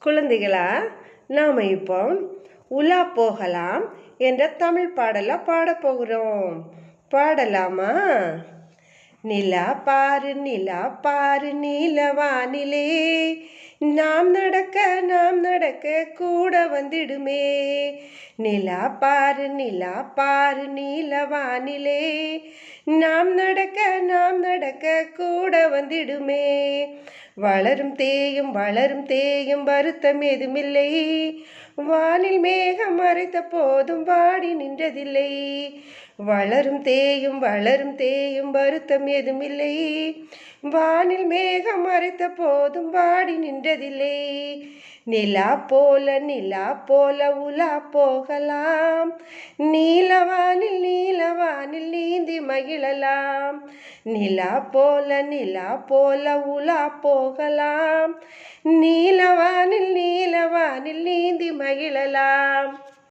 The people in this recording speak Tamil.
குழந்தைகளா, நாம் இப்போ உலா போகலாம் என்ற தமிழ் பாடலை பாடப்போகிறோம். பாடலாமா? நிலா பாரு நிலா பாரு நீலவானிலே, நாம் நடக்க கூட வந்திடுமே. நிலா பாரு நீலவானிலே, நாம் நடக்க கூட வந்திடுமே. வளரும் தேயும் வருத்தம் ஏதுமில்லை, வானில் மேகம் மறைத்த போதும் வாடி நின்றதில்லை. வளரும் தேயும் வருத்தம் ஏதுமில்லை, வானில் மேகம் மறைத்த போதும் வாடி நின்றதில்லை. நிலா போல உலா போகலாம், நீலவானில் நீந்தி மகிழலாம். நிலா போல உலா போகலாம், நீலவானில் நீந்தி மகிழலாம்.